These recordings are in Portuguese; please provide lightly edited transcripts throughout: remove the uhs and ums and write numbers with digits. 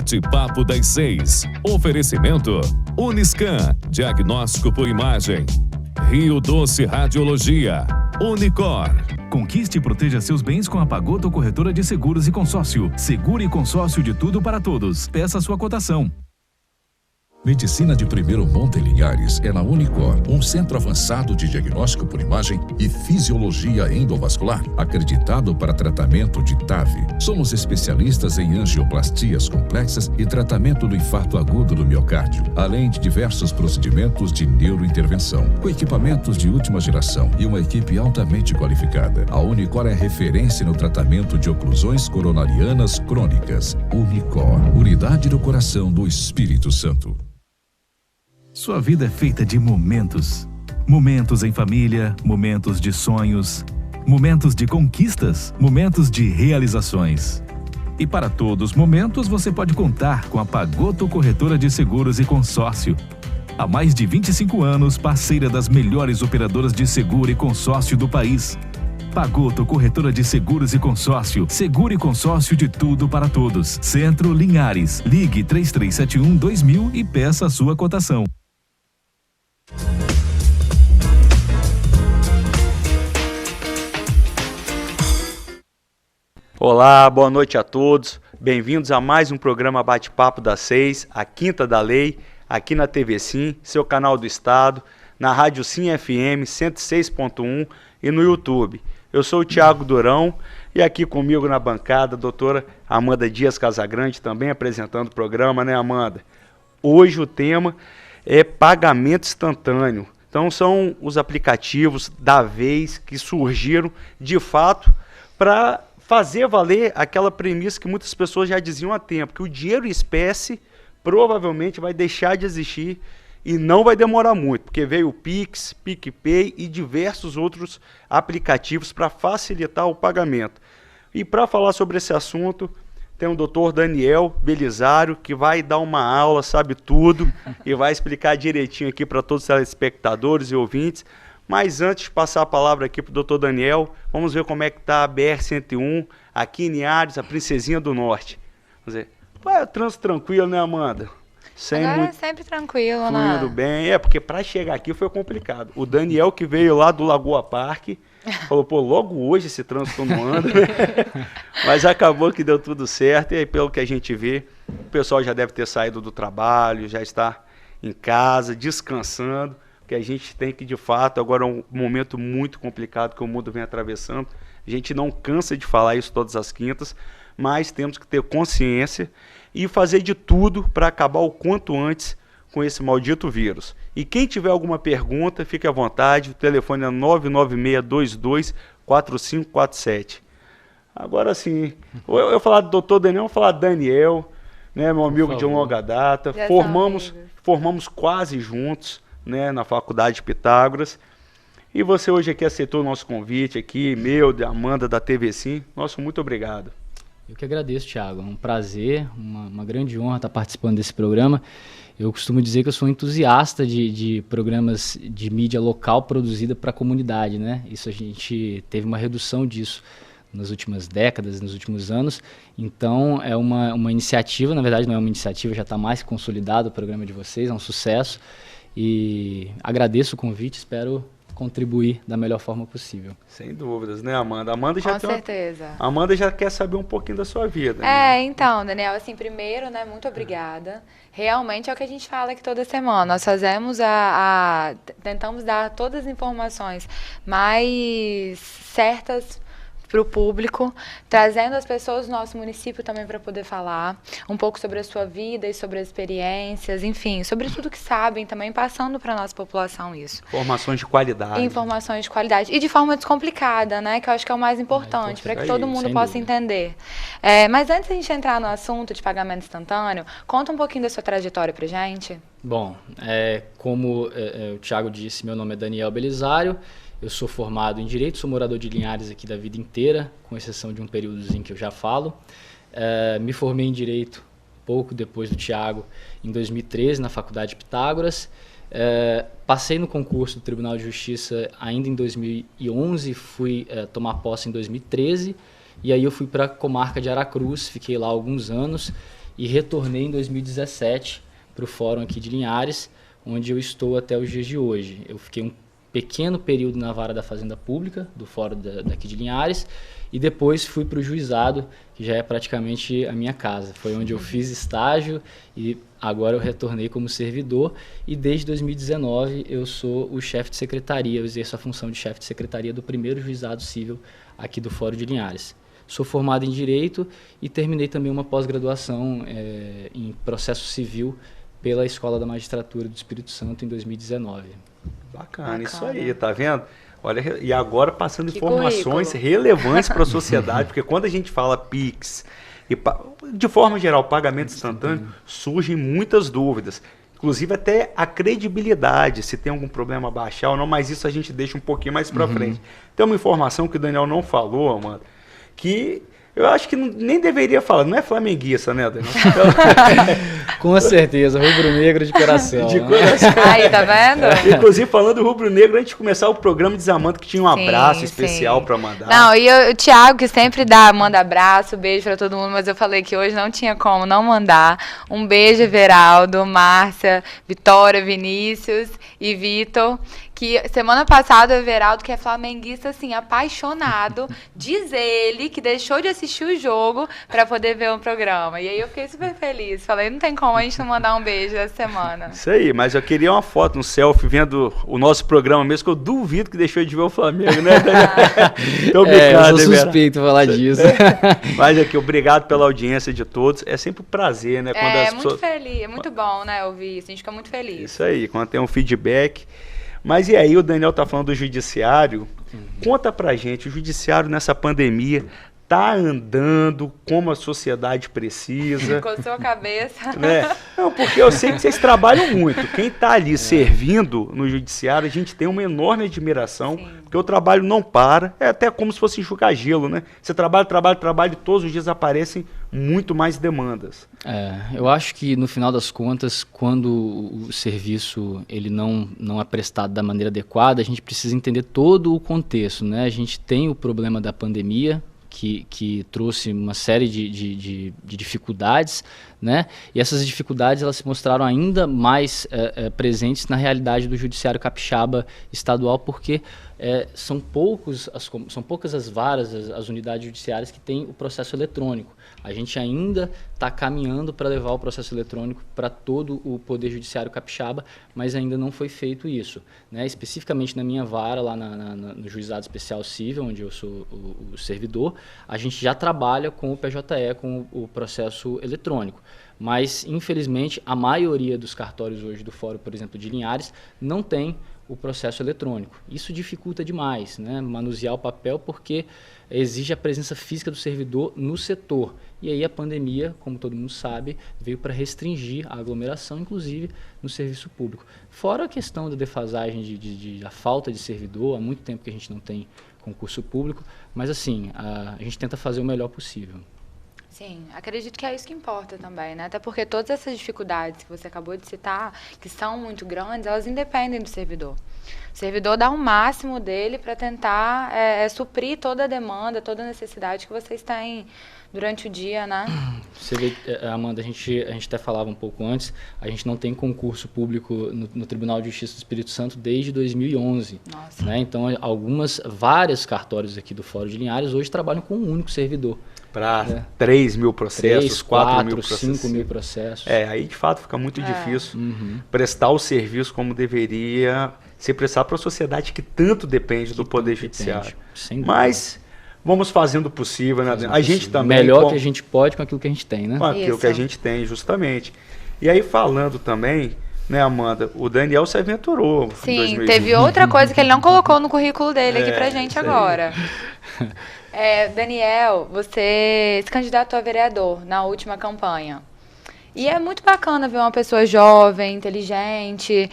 Bate-papo das 6. Oferecimento Uniscan, diagnóstico por imagem. Rio Doce Radiologia. Unicor. Conquiste e proteja seus bens com a Pagoto Corretora de Seguros e Consórcio. Seguro e consórcio de tudo para todos. Peça sua cotação. Medicina de primeiro monte em Linhares é na Unicor, um centro avançado de diagnóstico por imagem e fisiologia endovascular, acreditado para tratamento de TAV. Somos especialistas em angioplastias complexas e tratamento do infarto agudo do miocárdio, além de diversos procedimentos de neurointervenção, com equipamentos de última geração e uma equipe altamente qualificada. A Unicor é referência no tratamento de oclusões coronarianas crônicas. Unicor, unidade do coração do Espírito Santo. Sua vida é feita de momentos. Momentos em família, momentos de sonhos, momentos de conquistas, momentos de realizações. E para todos os momentos você pode contar com a Pagoto Corretora de Seguros e Consórcio. Há mais de 25 anos, parceira das melhores operadoras de seguro e consórcio do país. Pagoto Corretora de Seguros e Consórcio. Seguro e consórcio de tudo para todos. Centro Linhares. Ligue 3371-2000 e peça a sua cotação. Olá, boa noite a todos. Bem-vindos a mais um programa Bate-Papo das 6, a Quinta da Lei, aqui na TV Sim, seu canal do Estado, na Rádio Sim FM 106.1 e no YouTube. Eu sou o Thiago Durão e aqui comigo na bancada a doutora Amanda Dias Casagrande, também apresentando o programa, né, Amanda? Hoje o tema é pagamento instantâneo. Então são os aplicativos da vez que surgiram de fato para fazer valer aquela premissa que muitas pessoas já diziam há tempo, que o dinheiro em espécie provavelmente vai deixar de existir e não vai demorar muito, porque veio o Pix, PicPay e diversos outros aplicativos para facilitar o pagamento. E para falar sobre esse assunto, tem o Dr. Daniel Belisário, que vai dar uma aula, sabe tudo, e vai explicar direitinho aqui para todos os telespectadores e ouvintes. Mas antes de passar a palavra aqui para o Dr. Daniel, vamos ver como é que está a BR-101, aqui em Linhares, a Princesinha do Norte. Vamos ver. É trânsito tranquilo, né, Amanda? Sem agora muito... é sempre tranquilo, né? Fluindo bem. Porque para chegar aqui foi complicado. O Daniel, que veio lá do Lagoa Parque, falou, pô, logo hoje esse trânsito não anda. Mas acabou que deu tudo certo. E aí, pelo que a gente vê, o pessoal já deve ter saído do trabalho, já está em casa, descansando. Que a gente tem que, de fato, agora é um momento muito complicado que o mundo vem atravessando. A gente não cansa de falar isso todas as quintas, mas temos que ter consciência e fazer de tudo para acabar o quanto antes com esse maldito vírus. E quem tiver alguma pergunta, fique à vontade, o telefone é 996224547. Agora sim, eu falar do Dr. Daniel, eu vou falar Daniel, né, meu amigo de longa data, formamos quase juntos, né, na Faculdade de Pitágoras, e você hoje aqui aceitou o nosso convite aqui, meu, de Amanda da TV Sim, nosso muito obrigado. Eu que agradeço, Thiago, é um prazer, uma grande honra estar participando desse programa. Eu costumo dizer que eu sou um entusiasta de programas de mídia local produzida para a comunidade, né? Isso a gente teve uma redução disso nas últimas décadas, nos últimos anos. Então, é uma iniciativa, na verdade não é uma iniciativa, já está mais consolidado o programa de vocês, é um sucesso. E agradeço o convite, espero contribuir da melhor forma possível. Sem dúvidas, né, Amanda? Com certeza. Amanda já quer saber um pouquinho da sua vida. Né? Então, Daniel, assim, primeiro, né, muito obrigada. Realmente é o que a gente fala aqui toda semana. Nós fazemos tentamos dar todas as informações mais certas para o público, trazendo as pessoas do nosso município também para poder falar um pouco sobre a sua vida e sobre as experiências, enfim, sobre tudo que sabem também, passando para a nossa população isso. Informações de qualidade. Informações de qualidade e de forma descomplicada, né, que eu acho que é o mais importante, para que todo mundo possa entender. Mas antes de a gente entrar no assunto de pagamento instantâneo, conta um pouquinho da sua trajetória para gente. Bom, como o Thiago disse, meu nome é Daniel Belisário. Eu sou formado em Direito, sou morador de Linhares aqui da vida inteira, com exceção de um períodozinho que eu já falo. Me formei em Direito pouco depois do Thiago, em 2013, na Faculdade de Pitágoras. Passei no concurso do Tribunal de Justiça ainda em 2011, fui tomar posse em 2013, e aí eu fui para a comarca de Aracruz, fiquei lá alguns anos, e retornei em 2017 para o fórum aqui de Linhares, onde eu estou até os dias de hoje. Eu fiquei um pequeno período na vara da Fazenda Pública, do fórum daqui de Linhares, e depois fui para o juizado, que já é praticamente a minha casa. Foi onde eu fiz estágio e agora eu retornei como servidor, e desde 2019 eu sou o chefe de secretaria, eu exerço a função de chefe de secretaria do primeiro juizado civil aqui do Fórum de Linhares. Sou formado em Direito e terminei também uma pós-graduação em Processo Civil pela Escola da Magistratura do Espírito Santo em 2019. Bacana, isso aí, tá vendo? Olha, e agora passando Que informações currículo. relevantes para a sociedade, porque quando a gente fala PIX, e de forma geral, pagamento instantâneo, surgem muitas dúvidas. Inclusive até a credibilidade, se tem algum problema a baixar ou não, mas isso a gente deixa um pouquinho mais para frente. Tem uma informação que o Daniel não falou, mano, que eu acho que nem deveria falar. Não é flamenguista, né, Daniel? Com certeza, rubro-negro de coração. De né? coração. Aí, tá vendo? Inclusive, falando do Rubro Negro, antes de começar o programa de Samanta, que tinha um Sim, abraço especial sim. para mandar. Não, e o Thiago, que sempre manda abraço, beijo pra todo mundo, mas eu falei que hoje não tinha como não mandar. Um beijo, Everaldo, Márcia, Vitória, Vinícius e Vitor. Que semana passada o Everaldo, que é flamenguista, assim, apaixonado, diz ele que deixou de assistir o jogo pra poder ver o programa. E aí eu fiquei super feliz. Falei, não tem como a gente não mandar um beijo essa semana. Isso aí, mas eu queria uma foto, um selfie, vendo o nosso programa mesmo, que eu duvido que deixou de ver o Flamengo, né? Tô Eu brincando, sou Everaldo. suspeito de falar disso. Mas aqui, obrigado pela audiência de todos. É sempre um prazer, né? Quando as Muito pessoas... feliz, é muito bom, né, ouvir isso. A gente fica muito feliz. Isso aí, quando tem um feedback. Mas e aí, o Daniel tá falando do judiciário. Conta pra gente, o judiciário nessa pandemia tá andando como a sociedade precisa, Coçou a cabeça. né? Não, porque eu sei que vocês trabalham muito. Quem tá ali servindo no judiciário, a gente tem uma enorme admiração, Sim. porque o trabalho não para, é até como se fosse enxugar gelo, né? Você trabalha, e todos os dias aparecem muito mais demandas. Eu acho que no final das contas, quando o serviço ele não é prestado da maneira adequada, a gente precisa entender todo o contexto, né? A gente tem o problema da pandemia, que trouxe uma série de dificuldades, né? E essas dificuldades elas se mostraram ainda mais presentes na realidade do judiciário capixaba estadual, porque são poucas as varas, as unidades judiciárias que têm o processo eletrônico. A gente ainda está caminhando para levar o processo eletrônico para todo o Poder Judiciário capixaba, mas ainda não foi feito isso, né? Especificamente na minha vara, lá no Juizado Especial Civil, onde eu sou o servidor, a gente já trabalha com o PJE, com o processo eletrônico. Mas, infelizmente, a maioria dos cartórios hoje do Fórum, por exemplo, de Linhares, não tem o processo eletrônico. Isso dificulta demais, né? Manusear o papel, porque exige a presença física do servidor no setor. E aí a pandemia, como todo mundo sabe, veio para restringir a aglomeração, inclusive no serviço público. Fora a questão da defasagem da falta de servidor, há muito tempo que a gente não tem concurso público, mas assim, a gente tenta fazer o melhor possível. Sim, acredito que é isso que importa também, né? Até porque todas essas dificuldades que você acabou de citar, que são muito grandes, elas independem do servidor. O servidor dá o máximo dele para tentar suprir toda a demanda, toda a necessidade que vocês têm durante o dia, né? Você vê, Amanda, a gente até falava um pouco antes, a gente não tem concurso público no Tribunal de Justiça do Espírito Santo desde 2011. Nossa. Né? Então, vários cartórios aqui do Fórum de Linhares hoje trabalham com um único servidor. Para 3 mil processos, 3, 4 mil 4, processos. 5 mil processos. Aí de fato fica muito difícil prestar o serviço como deveria ser prestado para a sociedade que tanto depende do Poder Judiciário. Sem dúvida. Mas vamos fazendo o possível, né? A gente também... Melhor que a gente pode com aquilo que a gente tem, né? Com aquilo que a gente tem, justamente. E aí falando também, né, Amanda, o Daniel se aventurou em Sim, 2020. teve outra coisa que ele não colocou no currículo dele aqui pra gente agora. Daniel, você se candidatou a vereador na última campanha. E é muito bacana ver uma pessoa jovem, inteligente,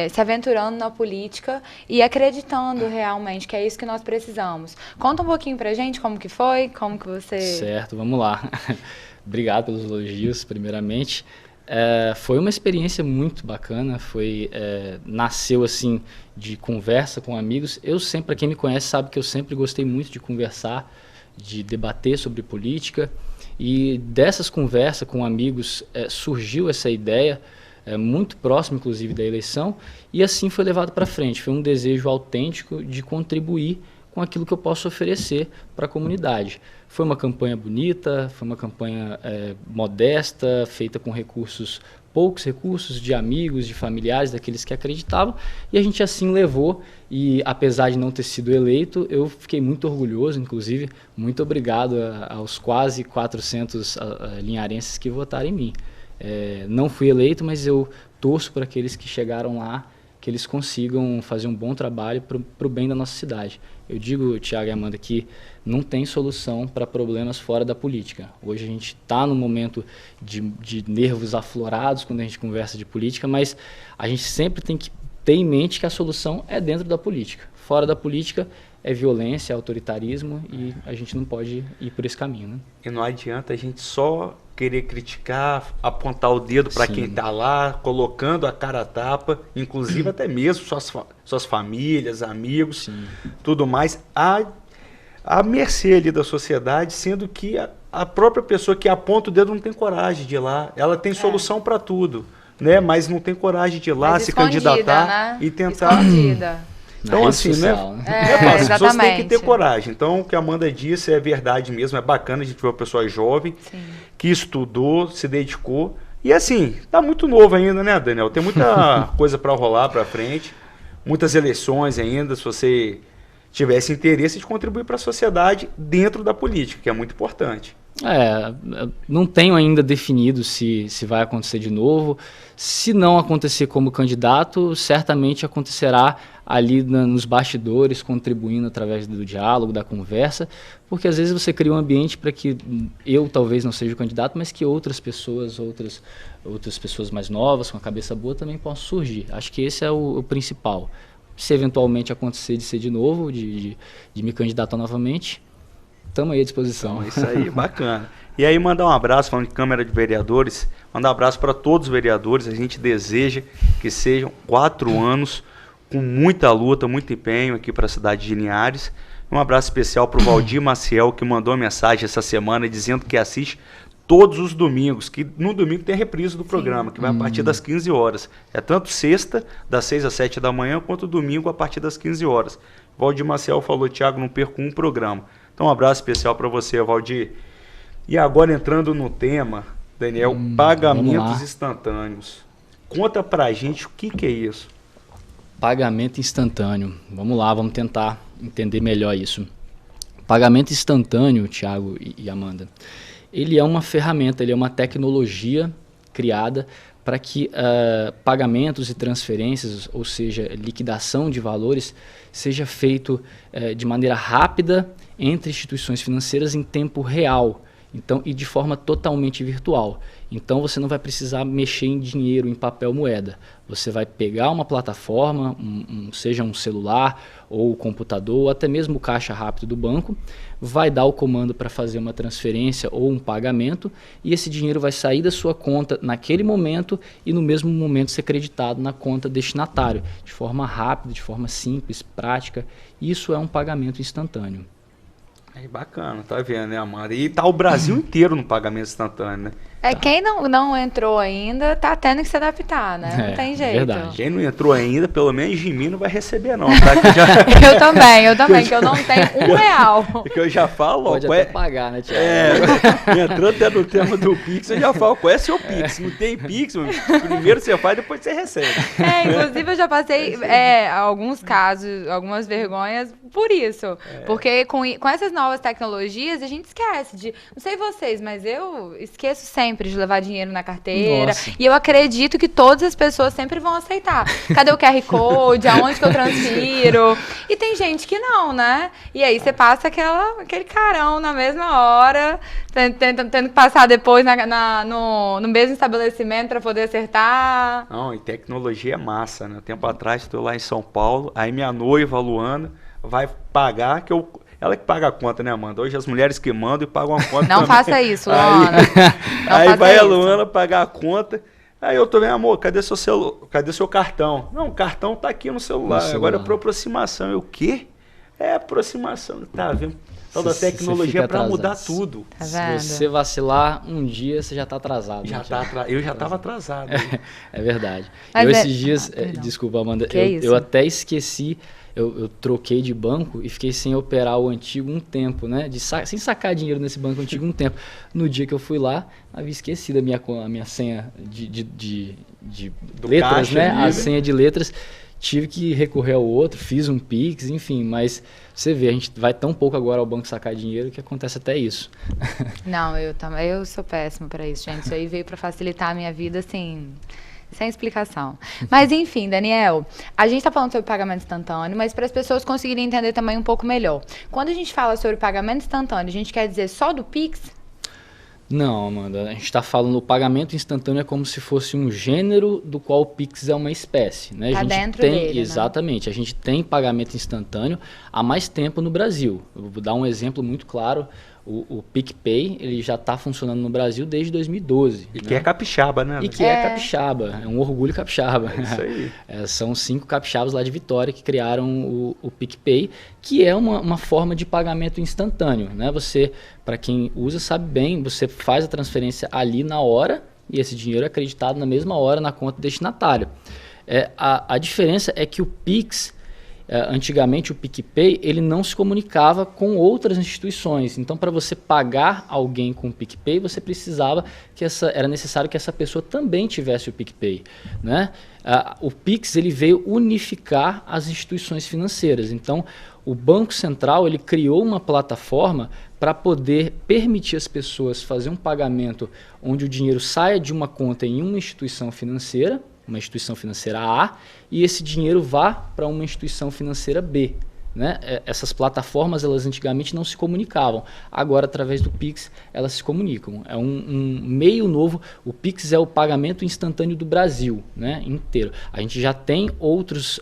se aventurando na política e acreditando realmente que é isso que nós precisamos. Conta um pouquinho pra gente como que foi, como que você... Certo, vamos lá. Obrigado pelos elogios, primeiramente. Foi uma experiência muito bacana, nasceu assim de conversa com amigos. Para quem me conhece sabe que eu sempre gostei muito de conversar, de debater sobre política. E dessas conversas com amigos surgiu essa ideia, muito próxima inclusive da eleição, e assim foi levado para frente. Foi um desejo autêntico de contribuir com aquilo que eu posso oferecer para a comunidade. Foi uma campanha bonita, foi uma campanha modesta, feita com poucos recursos de amigos, de familiares, daqueles que acreditavam, e a gente assim levou, e apesar de não ter sido eleito, eu fiquei muito orgulhoso, inclusive, muito obrigado aos quase 400 linharenses que votaram em mim. Não fui eleito, mas eu torço para aqueles que chegaram lá, que eles consigam fazer um bom trabalho para o bem da nossa cidade. Eu digo, Tiago e Amanda, que não tem solução para problemas fora da política. Hoje a gente está num momento de nervos aflorados quando a gente conversa de política, mas a gente sempre tem que ter em mente que a solução é dentro da política. Fora da política é violência, é autoritarismo, e a gente não pode ir por esse caminho, né? E não adianta a gente só querer criticar, apontar o dedo para quem está lá, colocando a cara a tapa, inclusive até mesmo suas famílias, amigos, tudo mais, à mercê ali da sociedade, sendo que a própria pessoa que aponta o dedo não tem coragem de ir lá. Ela tem solução para tudo, né? Mas não tem coragem de ir lá, se candidatar, né? E tentar... Escondida. Então, assim, social, né? As pessoas têm que ter coragem. Então, o que a Amanda disse é verdade mesmo, é bacana a gente ver uma pessoa jovem, que estudou, se dedicou. E assim, tá muito novo ainda, né, Daniel? Tem muita coisa para rolar para frente, muitas eleições ainda, se você tivesse interesse de contribuir para a sociedade dentro da política, que é muito importante. Não tenho ainda definido se vai acontecer de novo. Se não acontecer como candidato, certamente acontecerá ali nos bastidores, contribuindo através do diálogo, da conversa, porque às vezes você cria um ambiente para que eu talvez não seja o candidato, mas que outras pessoas mais novas, com a cabeça boa, também possam surgir. Acho que esse é o principal. Se eventualmente acontecer de ser de novo, de me candidatar novamente, estamos aí à disposição. Então, isso aí, bacana. E aí mandar um abraço, falando de Câmara de Vereadores, mandar um abraço para todos os vereadores. A gente deseja que sejam 4 anos com muita luta, muito empenho aqui para a cidade de Linhares. Um abraço especial para o Valdir Maciel, que mandou mensagem essa semana dizendo que assiste todos os domingos, que no domingo tem a reprise do programa, que vai a partir das 15 horas. É tanto sexta, das 6 às 7 da manhã, quanto domingo a partir das 15 horas. Valdir Maciel falou, Tiago, não perco um programa. Então um abraço especial para você, Valdir. E agora entrando no tema, Daniel, pagamentos instantâneos. Conta pra gente o que é isso. Pagamento instantâneo. Vamos lá, vamos tentar entender melhor isso. Pagamento instantâneo, Tiago e Amanda, ele é uma ferramenta, ele é uma tecnologia criada para que pagamentos e transferências, ou seja, liquidação de valores, seja feito de maneira rápida entre instituições financeiras em tempo real, então, e de forma totalmente virtual. Então você não vai precisar mexer em dinheiro, em papel moeda. Você vai pegar uma plataforma, seja um celular ou computador, ou até mesmo o caixa rápido do banco, vai dar o comando para fazer uma transferência ou um pagamento, e esse dinheiro vai sair da sua conta naquele momento e no mesmo momento ser creditado na conta destinatário, de forma rápida, de forma simples, prática. Isso é um pagamento instantâneo. É bacana, tá vendo, né, Amanda? E tá o Brasil inteiro no pagamento instantâneo, né? Quem não entrou ainda, tá tendo que se adaptar, né? Não tem jeito. Verdade. Quem não entrou ainda, pelo menos de mim, não vai receber, não. Tá? Eu também, que eu não tenho R$1. Porque eu já falo, pode até pagar, né, Tiago? Entrando até no tema do Pix, eu já falo, qual é seu Pix? Não tem Pix, primeiro você faz, depois você recebe. Inclusive eu já passei alguns casos, algumas vergonhas por isso. Porque com essas novas tecnologias, a gente esquece de... Não sei vocês, mas eu esqueço sempre de levar dinheiro na carteira. Nossa. E eu acredito que todas as pessoas sempre vão aceitar. Cadê o QR Code? Aonde que eu transfiro? E tem gente que não, né? E aí você passa aquele carão na mesma hora, tendo que passar depois no mesmo estabelecimento para poder acertar. Não, e tecnologia é massa, né? Tempo atrás, estou lá em São Paulo, aí minha noiva, Luana, vai pagar, ela que paga a conta, né, Amanda? Hoje as mulheres que mandam e pagam a conta Não também. Faça isso, Luana. Aí vai a Luana pagar a conta. Aí eu tô vendo, amor, cadê seu cartão? Não, o cartão tá aqui no celular. Agora é por aproximação. Eu, o quê? É aproximação, tá vendo? Então, da tecnologia para mudar tudo. Tá vendo? Se você vacilar um dia, você já está atrasado. Eu já estava atrasado. É verdade. Mas Esses dias, perdão. desculpa, Amanda, Que isso? eu até esqueci, eu troquei de banco e fiquei sem operar o antigo um tempo, né? Sem sacar dinheiro nesse banco antigo um tempo. No dia que eu fui lá, havia esquecido a minha senha de letras, caixa, né? né? A senha de letras. Tive que recorrer ao outro, fiz um Pix, enfim, mas você vê, a gente vai tão pouco agora ao banco sacar dinheiro que acontece até isso. Não, eu sou péssima para isso, gente. Isso aí veio para facilitar a minha vida, assim, sem explicação. Mas, enfim, Daniel, a gente está falando sobre pagamento instantâneo, mas para as pessoas conseguirem entender também um pouco melhor. Quando a gente fala sobre pagamento instantâneo, a gente quer dizer só do Pix? Não, Amanda, a gente está falando o pagamento instantâneo é como se fosse um gênero do qual o Pix é uma espécie, né? Tá A gente dentro tem, dele, né? exatamente, a gente tem pagamento instantâneo há mais tempo no Brasil. Eu vou dar um exemplo muito claro. O PicPay, ele já está funcionando no Brasil desde 2012. E né? que é capixaba, né? E que é capixaba, é um orgulho capixaba. É isso aí. São 5 capixabas lá de Vitória que criaram o PicPay, que é uma forma de pagamento instantâneo, né? Você, para quem usa, sabe bem, você faz a transferência ali na hora e esse dinheiro é acreditado na mesma hora na conta do destinatário. A diferença é que o Pix, antigamente o PicPay, ele não se comunicava com outras instituições. Então, para você pagar alguém com o PicPay, você precisava era necessário que essa pessoa também tivesse o PicPay, né? O Pix, ele veio unificar as instituições financeiras. Então, o Banco Central, ele criou uma plataforma para poder permitir às pessoas fazer um pagamento onde o dinheiro saia de uma conta em uma instituição financeira A, e esse dinheiro vá para uma instituição financeira B. Né? Essas plataformas, elas antigamente não se comunicavam. Agora, através do Pix, elas se comunicam. É um meio novo. O Pix é o pagamento instantâneo do Brasil, né, inteiro. A gente já tem outras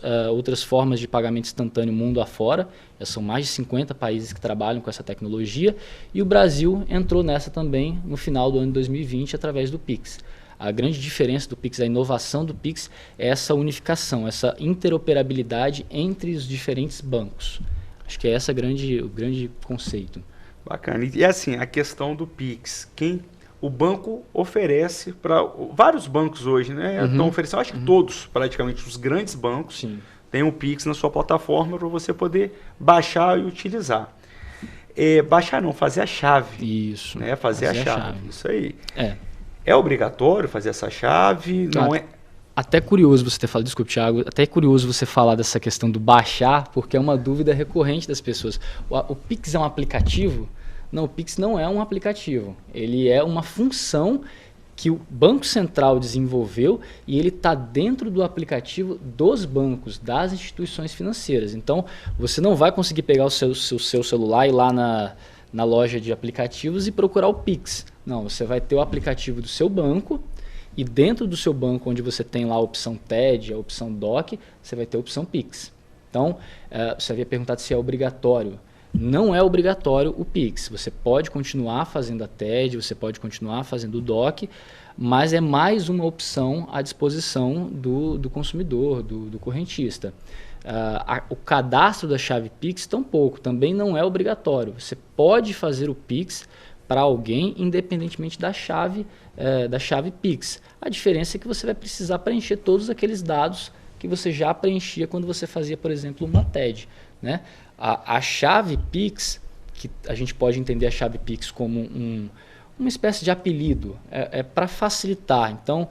formas de pagamento instantâneo mundo afora. Já são mais de 50 países que trabalham com essa tecnologia. E o Brasil entrou nessa também no final do ano de 2020 através do Pix. A grande diferença do Pix, a inovação do Pix, é essa unificação, essa interoperabilidade entre os diferentes bancos. Acho que é esse o grande conceito. Bacana. E assim, a questão do Pix, o banco oferece para vários bancos hoje, né? Estão oferecendo, acho que todos, praticamente os grandes bancos, Sim. têm o Pix na sua plataforma para você poder baixar e utilizar. Baixar não, fazer a chave. Isso. Né? Fazer a chave. Isso aí. É obrigatório fazer essa chave? Não é? Até curioso você ter falado, desculpe, Thiago, até curioso você falar dessa questão do baixar, porque é uma dúvida recorrente das pessoas. O Pix é um aplicativo? Não, o Pix não é um aplicativo. Ele é uma função que o Banco Central desenvolveu e ele está dentro do aplicativo dos bancos, das instituições financeiras. Então, você não vai conseguir pegar o seu celular e ir lá na loja de aplicativos e procurar o Pix. Não, você vai ter o aplicativo do seu banco e dentro do seu banco, onde você tem lá a opção TED, a opção DOC, você vai ter a opção Pix. Então, você havia perguntado se é obrigatório. Não é obrigatório o Pix. Você pode continuar fazendo a TED, você pode continuar fazendo o DOC, mas é mais uma opção à disposição do consumidor, do correntista. O cadastro da chave Pix tampouco, também não é obrigatório. Você pode fazer o Pix para alguém independentemente da chave Pix. A diferença é que você vai precisar preencher todos aqueles dados que você já preenchia quando você fazia, por exemplo, uma TED. Né? A chave Pix, que a gente pode entender a chave Pix como uma espécie de apelido, é para facilitar. Então,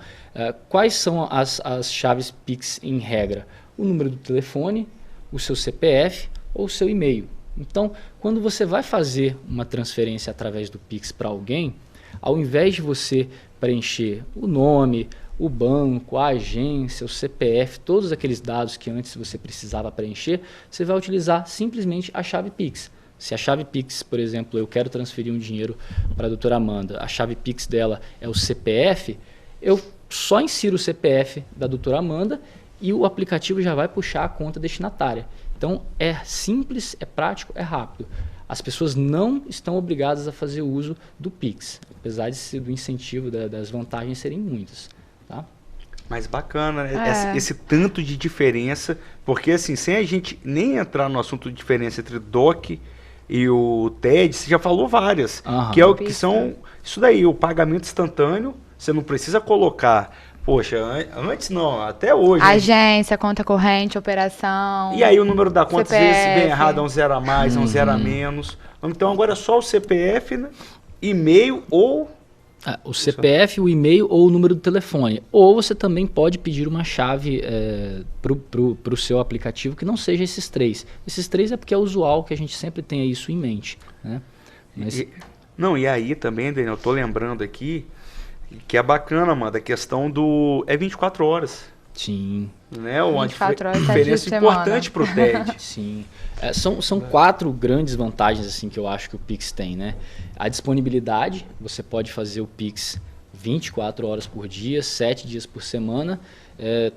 quais são as chaves Pix em regra? O número do telefone, o seu CPF ou o seu e-mail. Então, quando você vai fazer uma transferência através do Pix para alguém, ao invés de você preencher o nome, o banco, a agência, o CPF, todos aqueles dados que antes você precisava preencher, você vai utilizar simplesmente a chave Pix. Se a chave Pix, por exemplo, eu quero transferir um dinheiro para a doutora Amanda, a chave Pix dela é o CPF, eu só insiro o CPF da doutora Amanda e o aplicativo já vai puxar a conta destinatária. Então, é simples, é prático, é rápido. As pessoas não estão obrigadas a fazer uso do Pix, apesar do incentivo, das vantagens serem muitas. Tá? Mas bacana, né? Esse tanto de diferença, porque assim, sem a gente nem entrar no assunto de diferença entre DOC, e o TED, você já falou várias, que são isso daí, o pagamento instantâneo, você não precisa colocar, poxa, antes não, até hoje. Agência, conta corrente, operação. E aí o número da conta, CPF. às vezes, vem errado, é um 0 a mais, é um 0 a menos. Então agora é só o CPF, né? E-mail ou... O CPF, o e-mail ou o número do telefone. Ou você também pode pedir uma chave para o seu aplicativo que não seja esses 3. Esses 3 é porque é usual que a gente sempre tenha isso em mente. Né? Mas... E aí também, Daniel, eu tô lembrando aqui que é bacana, mano, a questão do... É 24 horas. Sim. Né? Uma 24 horas, diferença importante para o TED. Sim. São 4 grandes vantagens assim, que eu acho que o Pix tem, né? A disponibilidade, você pode fazer o Pix 24 horas por dia, 7 dias por semana,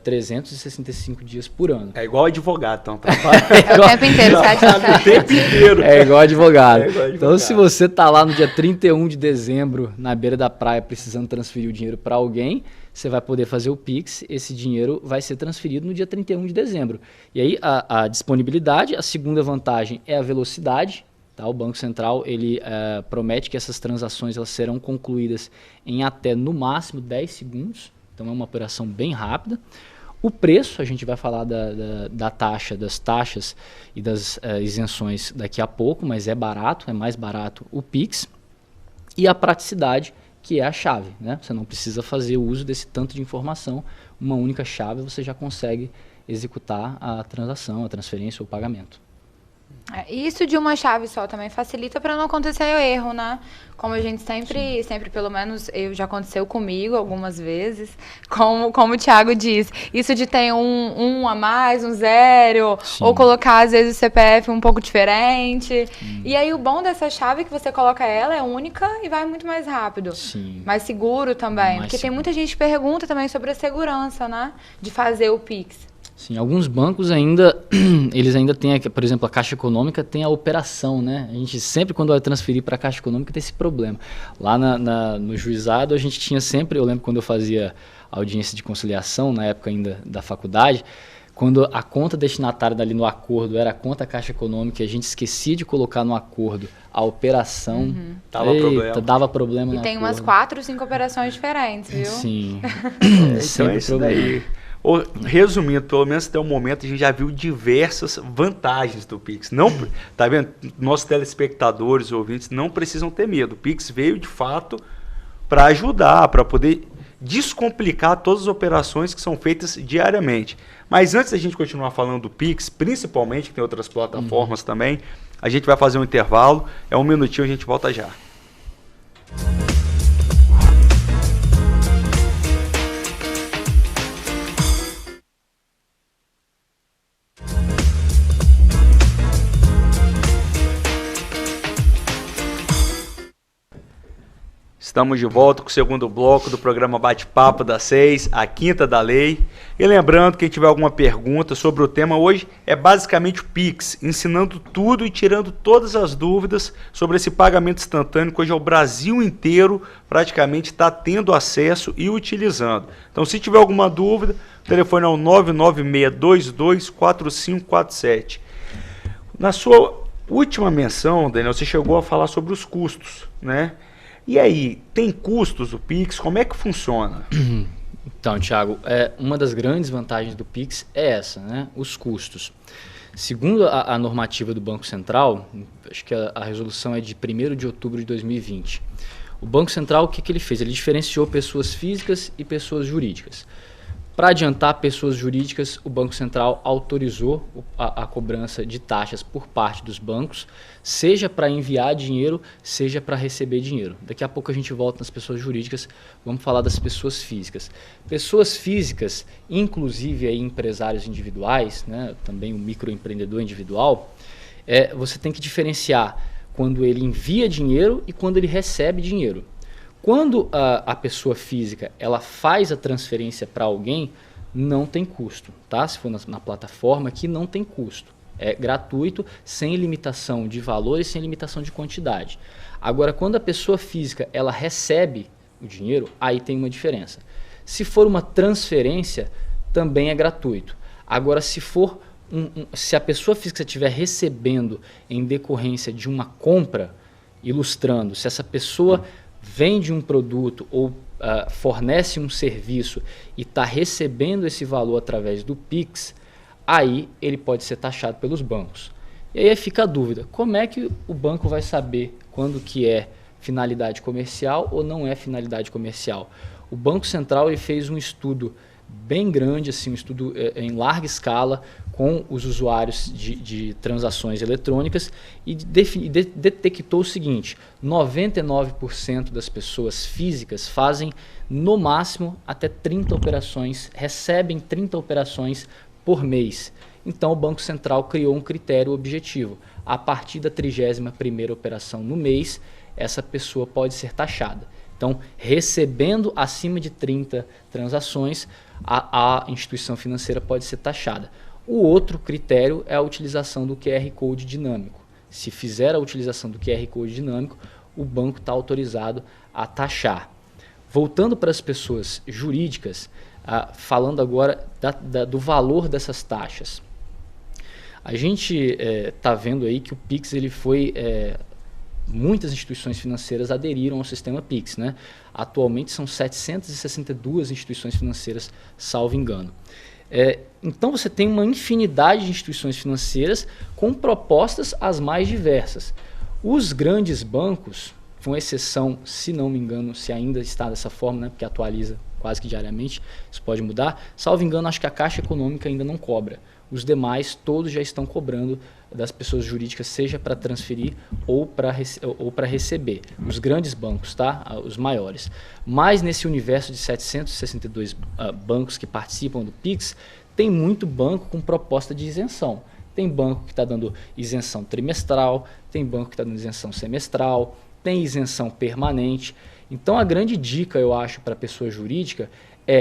365 dias por ano. É igual advogado, então. É o tempo inteiro, 7 a 7. O tempo inteiro. É igual advogado. Então, se você tá lá no dia 31 de dezembro, na beira da praia, precisando transferir o dinheiro para alguém, você vai poder fazer o Pix, esse dinheiro vai ser transferido no dia 31 de dezembro. E aí, a disponibilidade, a segunda vantagem é a velocidade. Tá? O Banco Central ele promete que essas transações elas serão concluídas em até, no máximo, 10 segundos. Então, é uma operação bem rápida. O preço, a gente vai falar da taxa, das taxas e das isenções daqui a pouco, mas é barato, é mais barato o Pix. E a praticidade, que é a chave, né? Você não precisa fazer uso desse tanto de informação. Uma única chave você já consegue executar a transação, a transferência ou o pagamento. Isso de uma chave só também facilita para não acontecer o erro, né? Como a gente sempre, pelo menos, já aconteceu comigo algumas vezes, como o Thiago diz, isso de ter um a mais, um 0, ou colocar, às vezes, o CPF um pouco diferente. E aí, o bom dessa chave é que você coloca ela, é única e vai muito mais rápido. Sim. Mais seguro também, porque tem muita gente que pergunta também sobre a segurança, né? De fazer o Pix. Sim, alguns bancos eles ainda têm, por exemplo, a Caixa Econômica tem a operação, né? A gente sempre, quando vai transferir para a Caixa Econômica, tem esse problema. Lá no juizado, a gente tinha sempre, eu lembro quando eu fazia audiência de conciliação, na época ainda da faculdade, quando a conta destinatária dali no acordo era a conta Caixa Econômica, e a gente esquecia de colocar no acordo a operação, dava problema no acordo. E tem umas 4 ou 5 operações diferentes, viu? Sim. Então é isso daí. Resumindo, pelo menos até o momento, a gente já viu diversas vantagens do Pix. Não, tá vendo? Nossos telespectadores, ouvintes, não precisam ter medo. O Pix veio, de fato, para ajudar, para poder descomplicar todas as operações que são feitas diariamente. Mas antes da gente continuar falando do Pix, principalmente, que tem outras plataformas também, a gente vai fazer um intervalo. É 1 minutinho, a gente volta já. Estamos de volta com o segundo bloco do programa Bate-Papo das 6, a quinta da lei. E lembrando, quem tiver alguma pergunta sobre o tema hoje, é basicamente o Pix, ensinando tudo e tirando todas as dúvidas sobre esse pagamento instantâneo, que hoje o Brasil inteiro praticamente está tendo acesso e utilizando. Então, se tiver alguma dúvida, o telefone é o 996224547. Na sua última menção, Daniel, você chegou a falar sobre os custos, né? E aí, tem custos o Pix? Como é que funciona? Então, Thiago, uma das grandes vantagens do Pix é essa, né? Os custos. Segundo a normativa do Banco Central, acho que a resolução é de 1º de outubro de 2020. O Banco Central, o que ele fez? Ele diferenciou pessoas físicas e pessoas jurídicas. Para adiantar pessoas jurídicas, o Banco Central autorizou a cobrança de taxas por parte dos bancos, seja para enviar dinheiro, seja para receber dinheiro. Daqui a pouco a gente volta nas pessoas jurídicas, vamos falar das pessoas físicas. Pessoas físicas, inclusive aí empresários individuais, né, também o microempreendedor individual, você tem que diferenciar quando ele envia dinheiro e quando ele recebe dinheiro. Quando a pessoa física ela faz a transferência para alguém, não tem custo, tá? Se for na plataforma aqui, não tem custo. É gratuito, sem limitação de valor e sem limitação de quantidade. Agora, quando a pessoa física ela recebe o dinheiro, aí tem uma diferença. Se for uma transferência, também é gratuito. Agora, se for se a pessoa física estiver recebendo em decorrência de uma compra, ilustrando, se essa pessoa vende um produto ou fornece um serviço e está recebendo esse valor através do Pix, aí ele pode ser taxado pelos bancos. E aí fica a dúvida, como é que o banco vai saber quando que é finalidade comercial ou não é finalidade comercial? O Banco Central ele fez um estudo bem grande, assim, um estudo em larga escala com os usuários de transações eletrônicas e detectou o seguinte: 99% das pessoas físicas fazem no máximo até 30 operações, recebem 30 operações por mês. Então o Banco Central criou um critério objetivo. A partir da 31ª operação no mês, essa pessoa pode ser taxada. Então, recebendo acima de 30 transações, a instituição financeira pode ser taxada. O outro critério é a utilização do QR Code dinâmico. Se fizer a utilização do QR Code dinâmico, o banco está autorizado a taxar. Voltando para as pessoas jurídicas, falando agora do valor dessas taxas. A gente está vendo aí que o Pix ele foi... muitas instituições financeiras aderiram ao sistema Pix, né? Atualmente são 762 instituições financeiras, salvo engano. Então você tem uma infinidade de instituições financeiras com propostas as mais diversas. Os grandes bancos, com exceção, se não me engano, se ainda está dessa forma, né? Porque atualiza quase que diariamente, isso pode mudar. Salvo engano, acho que a Caixa Econômica ainda não cobra. Os demais, todos já estão cobrando das pessoas jurídicas, seja para transferir ou para receber. Os grandes bancos, tá? Os maiores. Mas nesse universo de 762 bancos que participam do Pix, tem muito banco com proposta de isenção. Tem banco que está dando isenção trimestral, tem banco que está dando isenção semestral, tem isenção permanente. Então a grande dica, eu acho, para a pessoa jurídica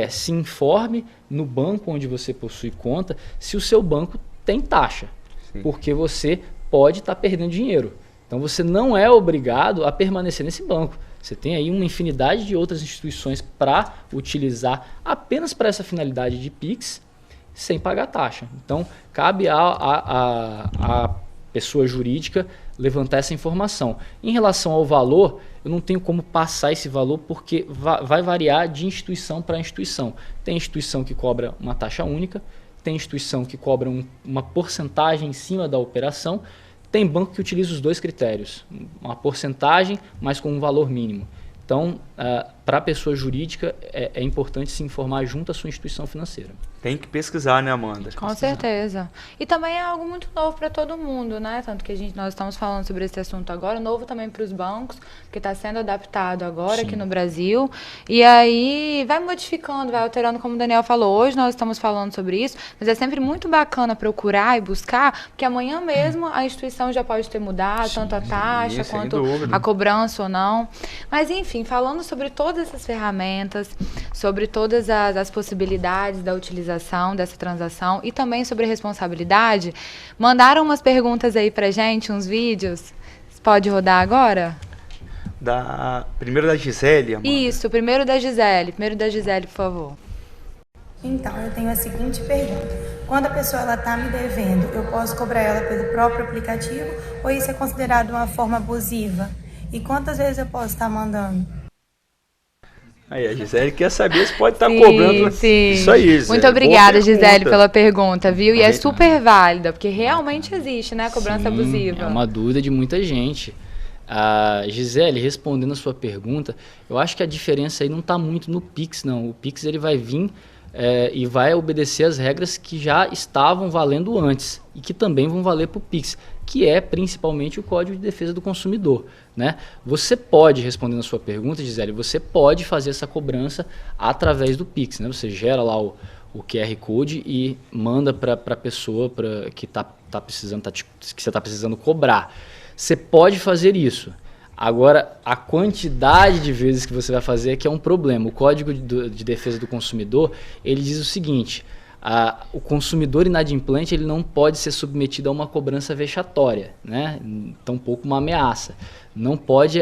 se informe no banco onde você possui conta se o seu banco tem taxa. Sim. Porque você pode estar perdendo dinheiro. Então você não é obrigado a permanecer nesse banco. Você tem aí uma infinidade de outras instituições para utilizar apenas para essa finalidade de Pix sem pagar taxa. Então cabe a pessoa jurídica levantar essa informação. Em relação ao valor, eu não tenho como passar esse valor porque vai variar de instituição para instituição. Tem instituição que cobra uma taxa única, tem instituição que cobra uma porcentagem em cima da operação, tem banco que utiliza os dois critérios, uma porcentagem, mas com um valor mínimo. Então, para a pessoa jurídica, é importante se informar junto à sua instituição financeira. Tem que pesquisar, né, Amanda? Com certeza. E também é algo muito novo para todo mundo, né? Tanto que nós estamos falando sobre esse assunto agora, novo também para os bancos, que está sendo adaptado agora aqui no Brasil. E aí vai modificando, vai alterando, como o Daniel falou. Hoje nós estamos falando sobre isso, mas é sempre muito bacana procurar e buscar, porque amanhã mesmo a instituição já pode ter mudado, tanto a taxa quanto a cobrança ou não. Mas enfim, falando sobre todas essas ferramentas, sobre todas as possibilidades da utilização dessa transação e também sobre responsabilidade, mandaram umas perguntas aí pra gente, uns vídeos. Pode rodar agora? Primeiro da Gisele, Amanda. Isso, primeiro da Gisele, por favor. Então, eu tenho a seguinte pergunta. Quando a pessoa está me devendo, eu posso cobrar ela pelo próprio aplicativo ou isso é considerado uma forma abusiva? E quantas vezes eu posso estar mandando? Aí, a Gisele quer saber se pode estar cobrando isso aí, Gisele. Muito obrigada, Gisele, pela pergunta, viu? E é super válida, porque realmente existe, né, a cobrança abusiva. É uma dúvida de muita gente. Gisele, respondendo a sua pergunta, eu acho que a diferença aí não está muito no Pix, não. O Pix ele vai vir e vai obedecer as regras que já estavam valendo antes e que também vão valer para o Pix, que é principalmente o Código de Defesa do Consumidor, né? Você pode, respondendo a sua pergunta, Gisele, você pode fazer essa cobrança através do Pix, né? Você gera lá o QR Code e manda para a pessoa que você está precisando cobrar. Você pode fazer isso. Agora, a quantidade de vezes que você vai fazer é que é um problema. O Código de Defesa do Consumidor, ele diz o seguinte: o consumidor inadimplente ele não pode ser submetido a uma cobrança vexatória, né? Tampouco uma ameaça. Não pode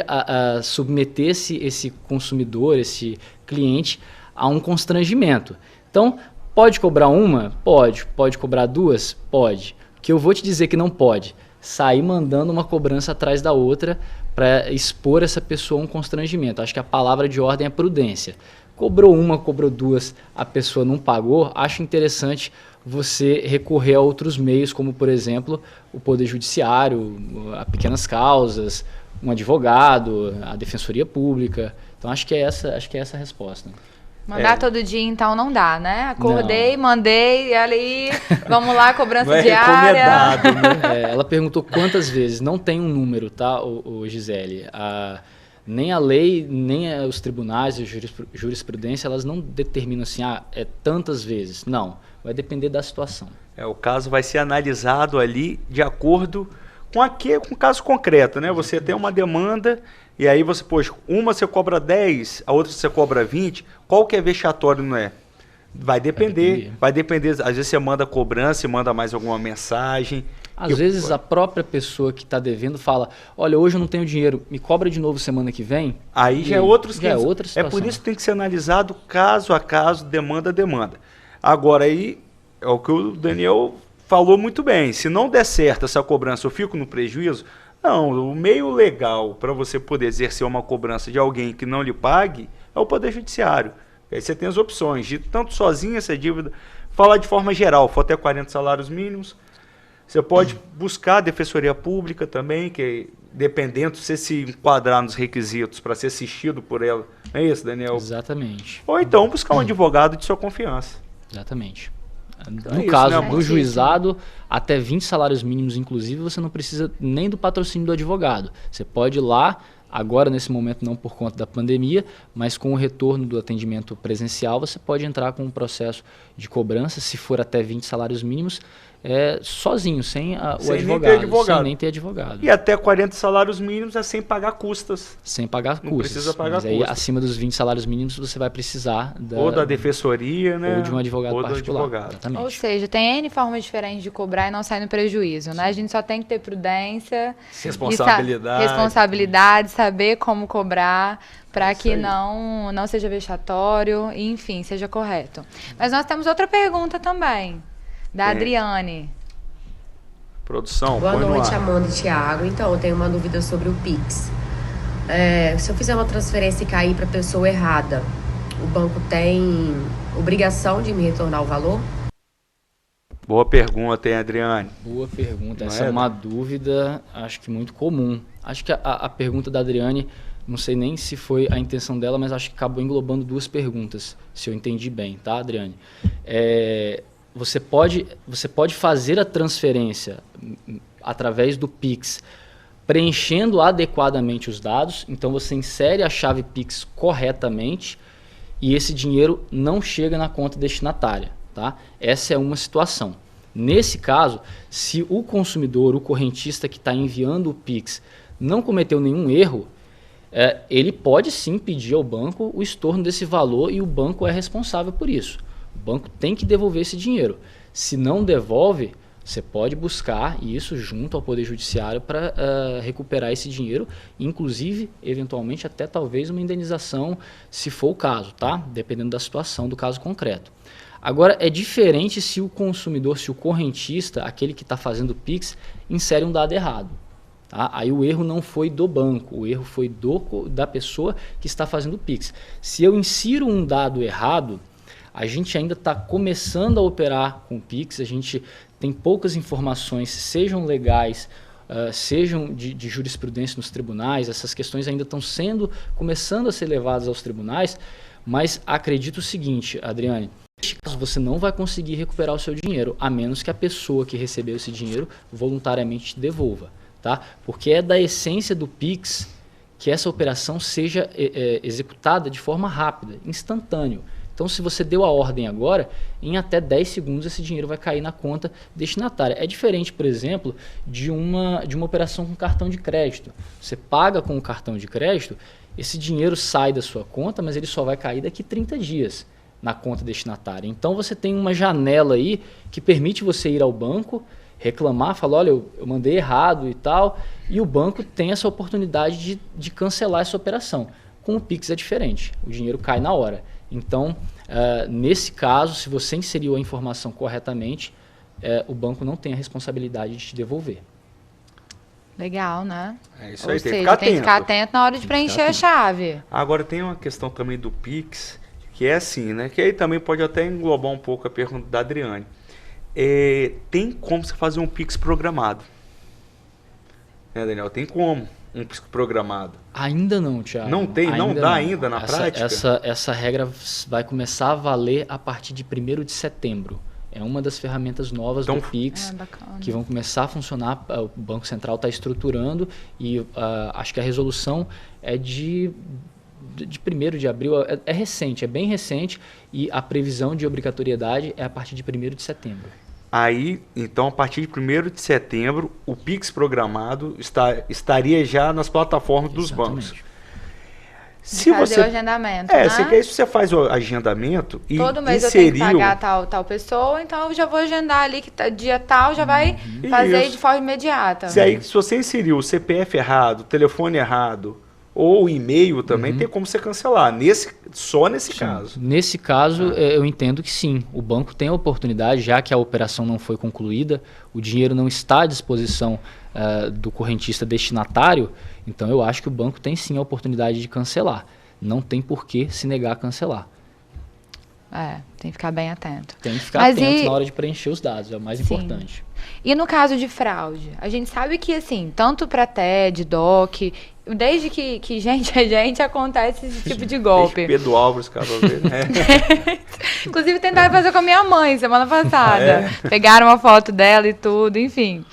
submeter esse consumidor, esse cliente, a um constrangimento. Então, Pode cobrar uma? Pode. Pode cobrar duas? Pode. O que eu vou te dizer que não pode, sair mandando uma cobrança atrás da outra para expor essa pessoa a um constrangimento. Acho que a palavra de ordem é prudência. Cobrou uma, cobrou duas, a pessoa não pagou, acho interessante você recorrer a outros meios, como, por exemplo, o Poder Judiciário, a pequenas causas, um advogado, a Defensoria Pública. Então, acho que é essa a resposta. Mandar todo dia, então, não dá, né? Acordei, mandei, olha aí, vamos lá, cobrança não é diária. recomendado, né? Ela perguntou quantas vezes, não tem um número, tá, o Gisele? Nem a lei, nem os tribunais, a jurisprudência, elas não determinam assim, é tantas vezes. Não, vai depender da situação. O caso vai ser analisado ali de acordo com o caso concreto, né? Você tem uma demanda e aí você, poxa, uma você cobra 10, a outra você cobra 20, qual que é vexatório, não é? Vai depender. Às vezes você manda cobrança, manda mais alguma mensagem. Às vezes a própria pessoa que está devendo fala, olha, hoje eu não tenho dinheiro, me cobra de novo semana que vem. Aí já é outra situação. É por isso que tem que ser analisado caso a caso, demanda a demanda. Agora aí, é o que o Daniel falou muito bem, se não der certo essa cobrança, eu fico no prejuízo? Não, o meio legal para você poder exercer uma cobrança de alguém que não lhe pague é o Poder Judiciário. Aí você tem as opções de tanto sozinho essa dívida, falar de forma geral, for até 40 salários mínimos. Você pode buscar a Defensoria Pública também, que dependendo se se enquadrar nos requisitos para ser assistido por ela. Não é isso, Daniel? Exatamente. Ou então buscar um advogado de sua confiança. Exatamente. Então No caso do juizado, até 20 salários mínimos, inclusive, você não precisa nem do patrocínio do advogado. Você pode ir lá, agora nesse momento não por conta da pandemia, mas com o retorno do atendimento presencial, você pode entrar com um processo de cobrança, se for até 20 salários mínimos, sozinho, sem o advogado, sem nem ter advogado. E até 40 salários mínimos é sem pagar custas. Sem pagar custas. Não precisa pagar mas aí, acima dos 20 salários mínimos, você vai precisar ou da defensoria, né? Ou de um advogado particular. Ou seja, tem N formas diferentes de cobrar e não sair no prejuízo, né? A gente só tem que ter prudência, responsabilidade, saber como cobrar, para que não seja vexatório e, enfim, seja correto. Mas nós temos outra pergunta também, da Adriane. Produção, boa noite, Amanda e Thiago. Então, eu tenho uma dúvida sobre o Pix. Se eu fizer uma transferência e cair para a pessoa errada, o banco tem obrigação de me retornar o valor? Boa pergunta, hein, Adriane? Boa pergunta. Essa é uma dúvida, acho que muito comum. Acho que a pergunta da Adriane, não sei nem se foi a intenção dela, mas acho que acabou englobando duas perguntas, se eu entendi bem, tá, Adriane? Você pode fazer a transferência através do Pix, preenchendo adequadamente os dados. Então, você insere a chave Pix corretamente e esse dinheiro não chega na conta destinatária. Tá? Essa é uma situação. Nesse caso, se o consumidor, o correntista que está enviando o Pix, não cometeu nenhum erro, ele pode sim pedir ao banco o estorno desse valor e o banco é responsável por isso. O banco tem que devolver esse dinheiro. Se não devolve, você pode buscar isso junto ao Poder Judiciário para recuperar esse dinheiro, inclusive, eventualmente, até talvez uma indenização, se for o caso, tá? Dependendo da situação do caso concreto. Agora, é diferente se o consumidor, se o correntista, aquele que está fazendo o Pix, insere um dado errado. Tá? Aí o erro não foi do banco, o erro foi da pessoa que está fazendo o Pix. Se eu insiro um dado errado, a gente ainda está começando a operar com o Pix, a gente tem poucas informações, sejam legais, sejam de jurisprudência nos tribunais, essas questões ainda estão começando a ser levadas aos tribunais, mas acredito o seguinte, Adriane, neste caso você não vai conseguir recuperar o seu dinheiro, a menos que a pessoa que recebeu esse dinheiro voluntariamente te devolva, tá? Porque é da essência do Pix que essa operação seja executada de forma rápida, instantânea. Então, se você deu a ordem agora, em até 10 segundos esse dinheiro vai cair na conta destinatária. É diferente, por exemplo, de uma operação com cartão de crédito. Você paga com o cartão de crédito, esse dinheiro sai da sua conta, mas ele só vai cair daqui 30 dias na conta destinatária. Então, você tem uma janela aí que permite você ir ao banco, reclamar, falar, olha, eu mandei errado e tal, e o banco tem essa oportunidade de cancelar essa operação. Com o Pix é diferente, o dinheiro cai na hora. Então, nesse caso, se você inseriu a informação corretamente, o banco não tem a responsabilidade de te devolver. Legal, né? É isso Ou aí, seja, tem que ficar atento na hora de preencher a chave. Agora tem uma questão também do Pix, que é assim, né? Que aí também pode até englobar um pouco a pergunta da Adriane. Tem como você fazer um Pix programado? Né, Daniel? Tem como um Pix programado? Ainda não, Thiago. Não tem? Não dá ainda na prática? Essa regra vai começar a valer a partir de 1º de setembro. É uma das ferramentas novas do Pix que vão começar a funcionar. O Banco Central está estruturando e acho que a resolução é de 1º de abril. É recente, é bem recente, e a previsão de obrigatoriedade é a partir de 1º de setembro. Aí, então, a partir de 1º de setembro, o Pix programado estaria já nas plataformas dos bancos. Se fazer o agendamento, né? Se você faz o agendamento e todo mês eu tenho que pagar tal pessoa, então eu já vou agendar ali que dia tal já vai fazer de forma imediata. Se você inseriu o CPF errado, o telefone errado ou o e-mail também, tem como você cancelar. Só nesse caso. Nesse caso, eu entendo que sim. O banco tem a oportunidade, já que a operação não foi concluída, o dinheiro não está à disposição do correntista destinatário, então eu acho que o banco tem sim a oportunidade de cancelar. Não tem por que se negar a cancelar. Tem que ficar bem atento. Tem que ficar atento na hora de preencher os dados, é o mais importante. E no caso de fraude? A gente sabe que, assim, tanto para TED, DOC, desde que gente é gente, acontece esse tipo de golpe. Desde Pedro Álvares, cara, Inclusive tentaram fazer com a minha mãe semana passada. Pegaram uma foto dela e tudo, enfim.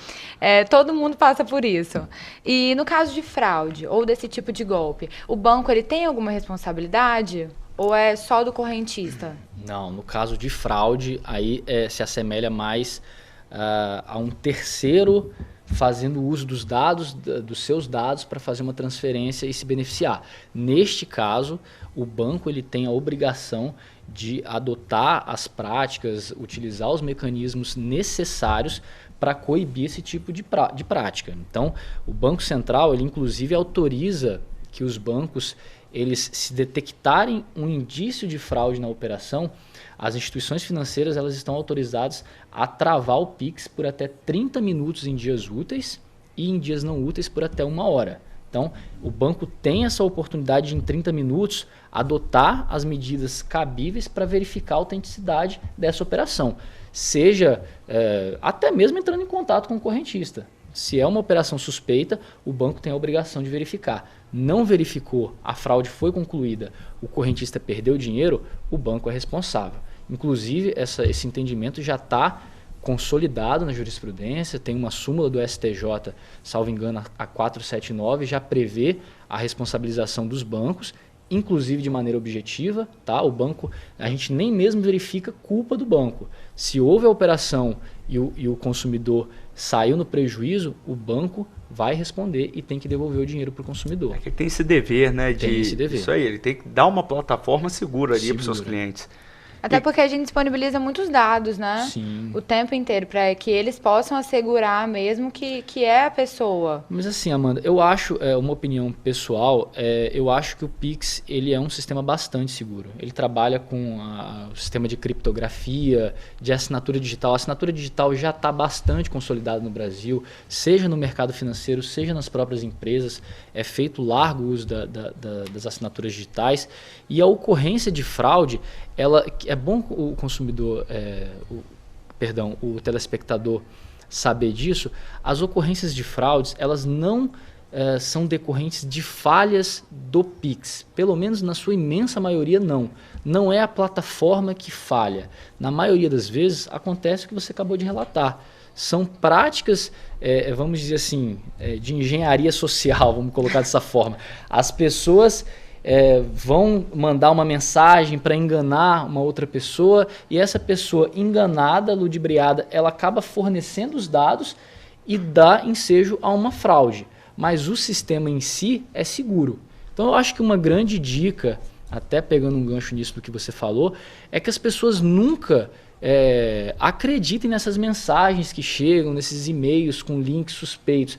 Todo mundo passa por isso. E no caso de fraude ou desse tipo de golpe, o banco ele tem alguma responsabilidade ou é só do correntista? Não, no caso de fraude, aí se assemelha mais a um terceiro fazendo uso dos dados, dos seus dados para fazer uma transferência e se beneficiar. Neste caso, o banco ele tem a obrigação de adotar as práticas, utilizar os mecanismos necessários para coibir esse tipo de prática. Então, o Banco Central, ele inclusive autoriza que os bancos, eles se detectarem um indício de fraude na operação, as instituições financeiras elas estão autorizadas a travar o Pix por até 30 minutos em dias úteis e em dias não úteis por até 1 hora. Então, o banco tem essa oportunidade de, em 30 minutos, adotar as medidas cabíveis para verificar a autenticidade dessa operação. Seja até mesmo entrando em contato com o correntista. Se é uma operação suspeita, o banco tem a obrigação de verificar. Não verificou, a fraude foi concluída, o correntista perdeu o dinheiro, o banco é responsável. Inclusive, esse entendimento já está consolidado na jurisprudência, tem uma súmula do STJ, salvo engano, a 479, já prevê a responsabilização dos bancos, inclusive de maneira objetiva, tá? O banco, a gente nem mesmo verifica culpa do banco. Se houve a operação e o consumidor saiu no prejuízo, o banco vai responder e tem que devolver o dinheiro para o consumidor. Ele tem esse dever, né? Tem esse dever. Isso aí, ele tem que dar uma plataforma segura ali para os seus clientes. Até porque a gente disponibiliza muitos dados, né? Sim. O tempo inteiro, para que eles possam assegurar mesmo que é a pessoa. Mas assim, Amanda, eu acho, uma opinião pessoal, eu acho que o Pix ele é um sistema bastante seguro. Ele trabalha com o sistema de criptografia, de assinatura digital. A assinatura digital já está bastante consolidada no Brasil, seja no mercado financeiro, seja nas próprias empresas. É feito largo uso das assinaturas digitais. E a ocorrência de fraude, é bom o consumidor, o telespectador saber disso. As ocorrências de fraudes, elas não são decorrentes de falhas do Pix. Pelo menos na sua imensa maioria não. Não é a plataforma que falha. Na maioria das vezes acontece o que você acabou de relatar. São práticas, vamos dizer assim, de engenharia social, vamos colocar dessa forma. As pessoas vão mandar uma mensagem para enganar uma outra pessoa e essa pessoa enganada, ludibriada, ela acaba fornecendo os dados e dá ensejo a uma fraude. Mas o sistema em si é seguro. Então eu acho que uma grande dica, até pegando um gancho nisso do que você falou, é que as pessoas nunca acreditem nessas mensagens que chegam, nesses e-mails com links suspeitos.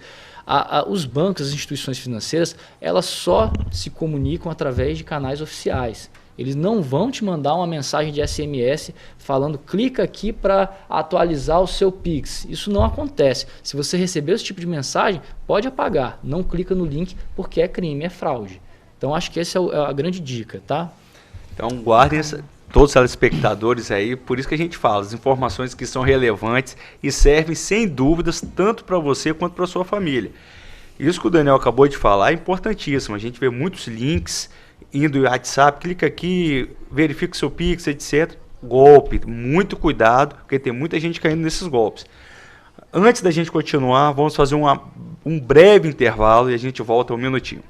Os bancos, as instituições financeiras, elas só se comunicam através de canais oficiais. Eles não vão te mandar uma mensagem de SMS falando clica aqui para atualizar o seu Pix. Isso não acontece. Se você receber esse tipo de mensagem, pode apagar. Não clica no link porque é crime, é fraude. Então acho que essa é a grande dica, tá? Então guardem todos os telespectadores aí, por isso que a gente fala, as informações que são relevantes e servem sem dúvidas tanto para você quanto para sua família. Isso que o Daniel acabou de falar é importantíssimo. A gente vê muitos links indo no WhatsApp, clica aqui, verifica o seu Pix, etc. Golpe, muito cuidado, porque tem muita gente caindo nesses golpes. Antes da gente continuar, vamos fazer um breve intervalo e a gente volta um minutinho.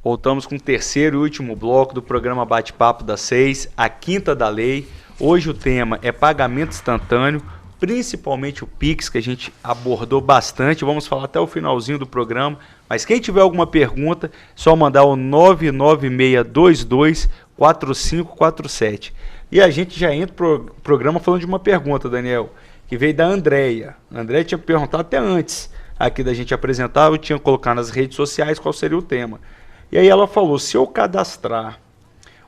Voltamos com o terceiro e último bloco do programa Bate-Papo das 6, a quinta da lei. Hoje o tema é pagamento instantâneo, principalmente o Pix, que a gente abordou bastante. Vamos falar até o finalzinho do programa. Mas quem tiver alguma pergunta, só mandar o 996224547. E a gente já entra pro programa falando de uma pergunta, Daniel, que veio da Andréia. A Andréia tinha perguntado até antes aqui da gente apresentar, eu tinha colocado nas redes sociais qual seria o tema. E aí ela falou, se eu cadastrar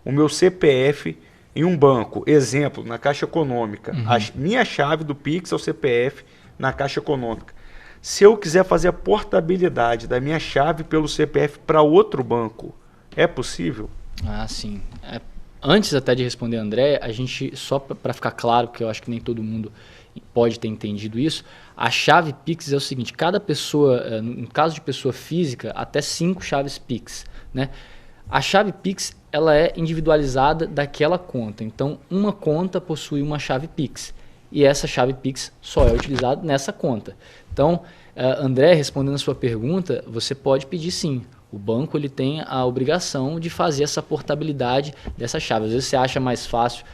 o meu CPF em um banco, exemplo, na Caixa Econômica, a minha chave do Pix é o CPF na Caixa Econômica. Se eu quiser fazer a portabilidade da minha chave pelo CPF para outro banco, é possível? Ah, sim. Antes até de responder a André, a gente, só para ficar claro, porque eu acho que nem todo mundo pode ter entendido isso, a chave Pix é o seguinte, cada pessoa, no caso de pessoa física, até 5 chaves Pix, né? A chave Pix, ela é individualizada daquela conta, então uma conta possui uma chave Pix, e essa chave Pix só é utilizada nessa conta. Então, André, respondendo a sua pergunta, você pode pedir sim. O banco ele tem a obrigação de fazer essa portabilidade dessa chave. Às vezes você acha mais fácil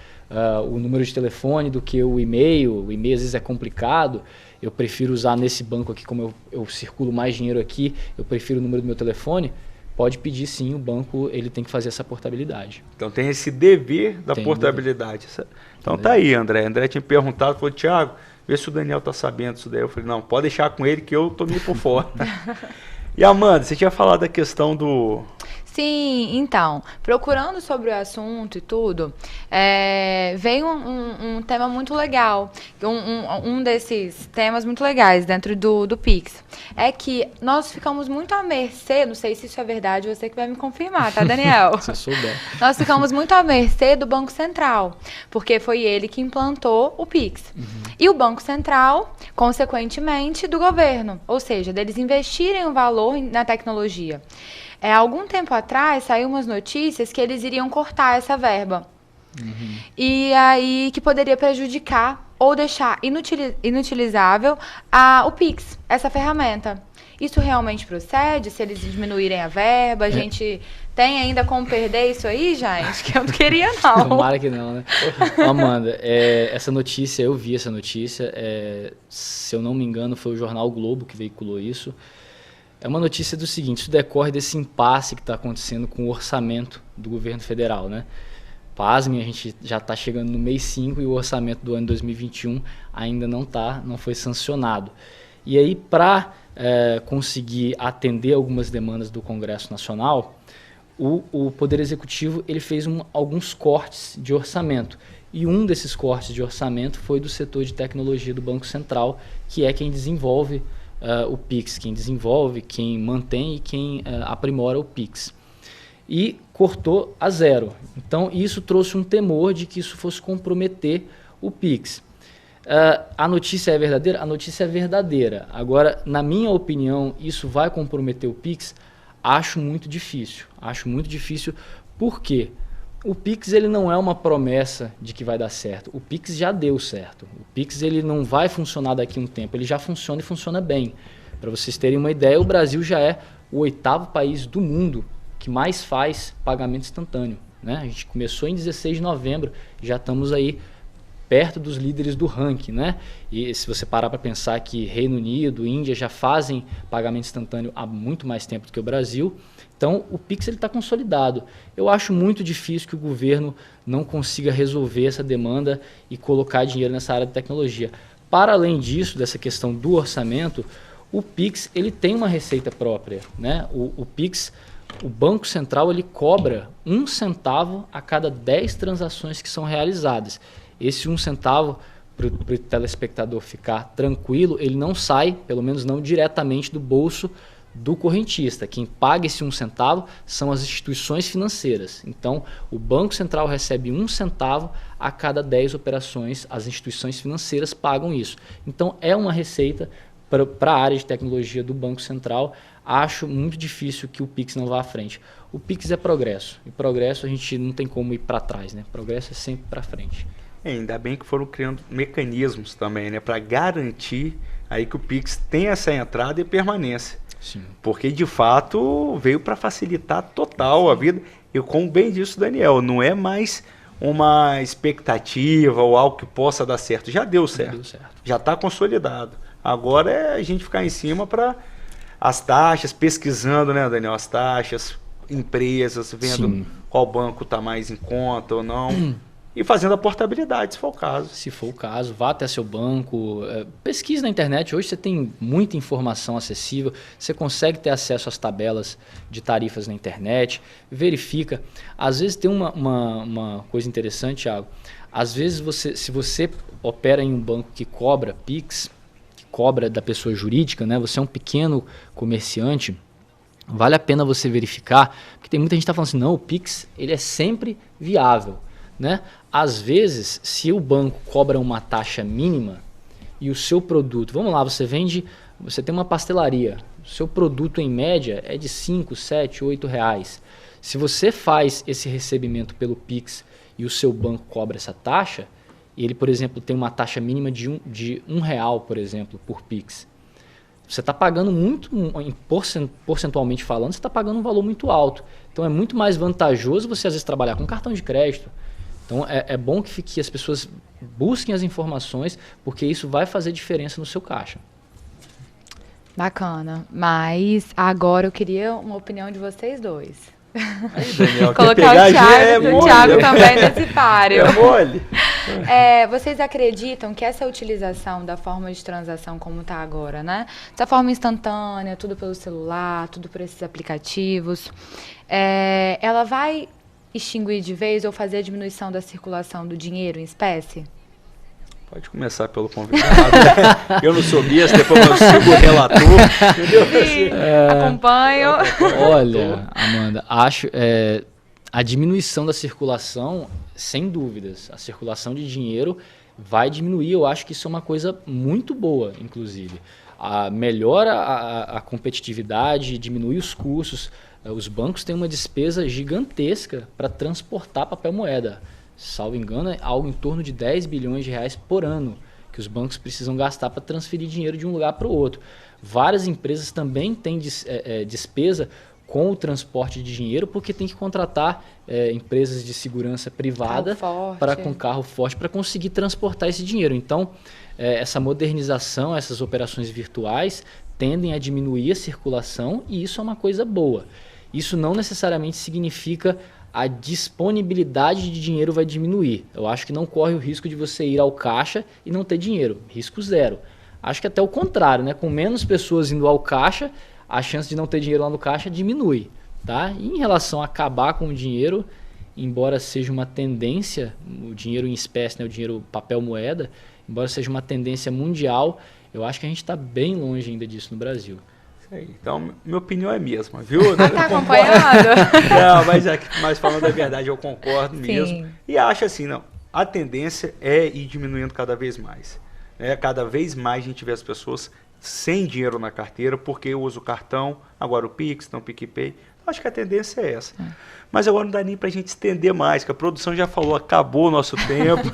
o número de telefone do que o e-mail. O e-mail às vezes é complicado. Eu prefiro usar nesse banco aqui, como eu circulo mais dinheiro aqui, eu prefiro o número do meu telefone. Pode pedir sim, o banco ele tem que fazer essa portabilidade. Então tem esse dever da portabilidade. Então tá aí, André. André tinha me perguntado, falou, Thiago, vê se o Daniel tá sabendo disso daí. Eu falei, não, pode deixar com ele que eu tô meio por fora. E Amanda, você tinha falado da questão do... Sim, então, procurando sobre o assunto e tudo, veio um tema muito legal, um desses temas muito legais dentro do Pix, é que nós ficamos muito à mercê, não sei se isso é verdade, você que vai me confirmar, tá, Daniel? Se eu souber. Nós ficamos muito à mercê do Banco Central, porque foi ele que implantou o Pix. E o Banco Central, consequentemente, do governo, ou seja, deles investirem o valor na tecnologia. Algum tempo atrás, saiu umas notícias que eles iriam cortar essa verba. E aí, que poderia prejudicar ou deixar inutilizável o Pix, essa ferramenta. Isso realmente procede? Se eles diminuírem a verba, a gente tem ainda como perder isso aí, gente? Que eu não queria, não. Tomara que não, né? Amanda, essa notícia, eu vi essa notícia, se eu não me engano, foi o jornal Globo que veiculou isso. É uma notícia do seguinte, isso decorre desse impasse que está acontecendo com o orçamento do governo federal, né? Pasmem, a gente já está chegando no mês 5 e o orçamento do ano 2021 ainda não foi sancionado. E aí, para conseguir atender algumas demandas do Congresso Nacional, o Poder Executivo ele fez alguns cortes de orçamento. E um desses cortes de orçamento foi do setor de tecnologia do Banco Central, que é quem desenvolve o Pix, quem desenvolve, quem mantém e quem aprimora o Pix. E cortou a zero. Então, isso trouxe um temor de que isso fosse comprometer o Pix. A notícia é verdadeira? A notícia é verdadeira. Agora, na minha opinião, isso vai comprometer o Pix? Acho muito difícil. Acho muito difícil. Por quê? O Pix ele não é uma promessa de que vai dar certo. O Pix já deu certo. O Pix ele não vai funcionar daqui a um tempo. Ele já funciona e funciona bem. Para vocês terem uma ideia, o Brasil já é o 8º país do mundo que mais faz pagamento instantâneo, né? A gente começou em 16 de novembro, já estamos aí perto dos líderes do ranking, né? E se você parar para pensar que Reino Unido, Índia já fazem pagamento instantâneo há muito mais tempo do que o Brasil, então o Pix está consolidado. Eu acho muito difícil que o governo não consiga resolver essa demanda e colocar dinheiro nessa área de tecnologia. Para além disso, dessa questão do orçamento, o Pix ele tem uma receita própria, né? O Pix, o Banco Central, ele cobra 1 centavo a cada 10 transações que são realizadas. Esse 1 centavo, para o telespectador ficar tranquilo, ele não sai, pelo menos não diretamente do bolso do correntista. Quem paga esse 1 centavo são as instituições financeiras. Então, o Banco Central recebe 1 centavo a cada 10 operações, as instituições financeiras pagam isso. Então, é uma receita para a área de tecnologia do Banco Central. Acho muito difícil que o Pix não vá à frente. O Pix é progresso, e progresso a gente não tem como ir para trás, né? Progresso é sempre para frente. Ainda bem que foram criando mecanismos também, né, para garantir aí que o Pix tem essa entrada e permanência. Sim. Porque de fato veio para facilitar total a vida. E como bem disse o Daniel, não é mais uma expectativa ou algo que possa dar certo. Já deu certo. Já está consolidado. Agora é a gente ficar em cima para as taxas, pesquisando, né, Daniel, as taxas, empresas, vendo Sim. qual banco está mais em conta ou não. E fazendo a portabilidade, se for o caso. Se for o caso, vá até seu banco, pesquise na internet. Hoje você tem muita informação acessível, você consegue ter acesso às tabelas de tarifas na internet, verifica. Às vezes tem uma coisa interessante, Thiago. Às vezes, se você opera em um banco que cobra Pix, que cobra da pessoa jurídica, né? Você é um pequeno comerciante, vale a pena você verificar, porque tem muita gente que está falando assim, não, o Pix ele é sempre viável. Né? Às vezes, se o banco cobra uma taxa mínima e o seu produto, vamos lá, você tem uma pastelaria, o seu produto em média é de 5, 7, 8 reais. Se você faz esse recebimento pelo Pix e o seu banco cobra essa taxa, e ele, por exemplo, tem uma taxa mínima de um real, por exemplo, por Pix, você está pagando muito, porcentualmente falando, você está pagando um valor muito alto. Então é muito mais vantajoso você às vezes trabalhar com cartão de crédito. Então é bom que as pessoas busquem as informações, porque isso vai fazer diferença no seu caixa. Bacana. Mas agora eu queria uma opinião de vocês dois. Aí, Daniel, colocar o Thiago também nesse páreo. É mole. Vocês acreditam que essa utilização da forma de transação como está agora, né? Dessa forma instantânea, tudo pelo celular, tudo por esses aplicativos, ela vai extinguir de vez ou fazer a diminuição da circulação do dinheiro em espécie? Pode começar pelo convidado. Né? Eu não sou besta, depois eu sigo o relator. Sim, acompanho. Olha, Amanda, acho a diminuição da circulação, sem dúvidas, a circulação de dinheiro vai diminuir. Eu acho que isso é uma coisa muito boa, inclusive. Melhora a competitividade, diminui os custos. Os bancos têm uma despesa gigantesca para transportar papel moeda. Salvo engano, é algo em torno de 10 bilhões de reais por ano que os bancos precisam gastar para transferir dinheiro de um lugar para o outro. Várias empresas também têm despesa com o transporte de dinheiro, porque tem que contratar empresas de segurança privada com carro forte para conseguir transportar esse dinheiro. Então, essa modernização, essas operações virtuais tendem a diminuir a circulação e isso é uma coisa boa. Isso não necessariamente significa a disponibilidade de dinheiro vai diminuir. Eu acho que não corre o risco de você ir ao caixa e não ter dinheiro. Risco zero. Acho que até o contrário, né? Com menos pessoas indo ao caixa, a chance de não ter dinheiro lá no caixa diminui. Tá? E em relação a acabar com o dinheiro, embora seja uma tendência, o dinheiro em espécie, né? O dinheiro papel moeda, embora seja uma tendência mundial, eu acho que a gente está bem longe ainda disso no Brasil. Então, minha opinião é a mesma, viu? Tá acompanhando? Não, mas falando a verdade, eu concordo mesmo. E acho assim, não, a tendência é ir diminuindo cada vez mais. Cada vez mais a gente vê as pessoas sem dinheiro na carteira, porque eu uso o cartão, agora o Pix, então o PicPay. Acho que a tendência é essa. Mas agora não dá nem pra gente estender mais, que a produção já falou, acabou o nosso tempo.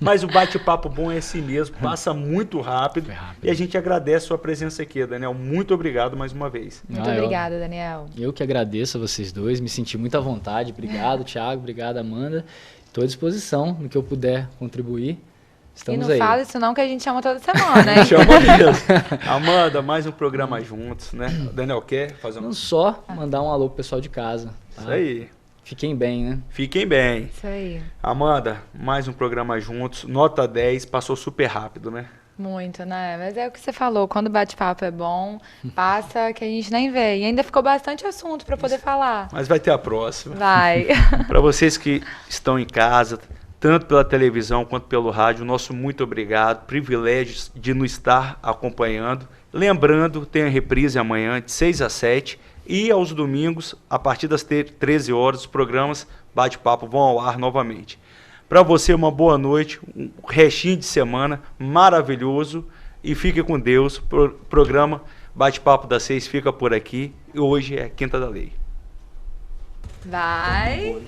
Mas o bate-papo bom é assim mesmo, passa muito rápido. E a gente agradece a sua presença aqui, Daniel. Muito obrigado mais uma vez. Muito obrigada, Daniel. Eu que agradeço a vocês dois, me senti muito à vontade. Obrigado, Thiago. Obrigado, Amanda. Estou à disposição no que eu puder contribuir. Estamos e não aí. fala isso não, que a gente chama toda semana, hein? Chama mesmo. Amanda, mais um programa juntos, né? O Daniel quer fazer Não só mandar um alô pro pessoal de casa. Tá? Isso aí. Fiquem bem, né? Fiquem bem. Isso aí. Amanda, mais um programa juntos. Nota 10, passou super rápido, né? Muito, né? Mas é o que você falou, quando o bate-papo é bom, passa que a gente nem vê. E ainda ficou bastante assunto para poder falar. Mas vai ter a próxima. Vai. Para vocês que estão em casa, tanto pela televisão quanto pelo rádio, nosso muito obrigado. Privilégio de nos estar acompanhando. Lembrando, tem a reprise amanhã de 6 às 7 e aos domingos, a partir das 13 horas, os programas Bate-Papo vão ao ar novamente. Para você, uma boa noite, um restinho de semana maravilhoso e fique com Deus. O programa Bate-Papo das 6 fica por aqui e hoje é Quinta da Lei. Vai.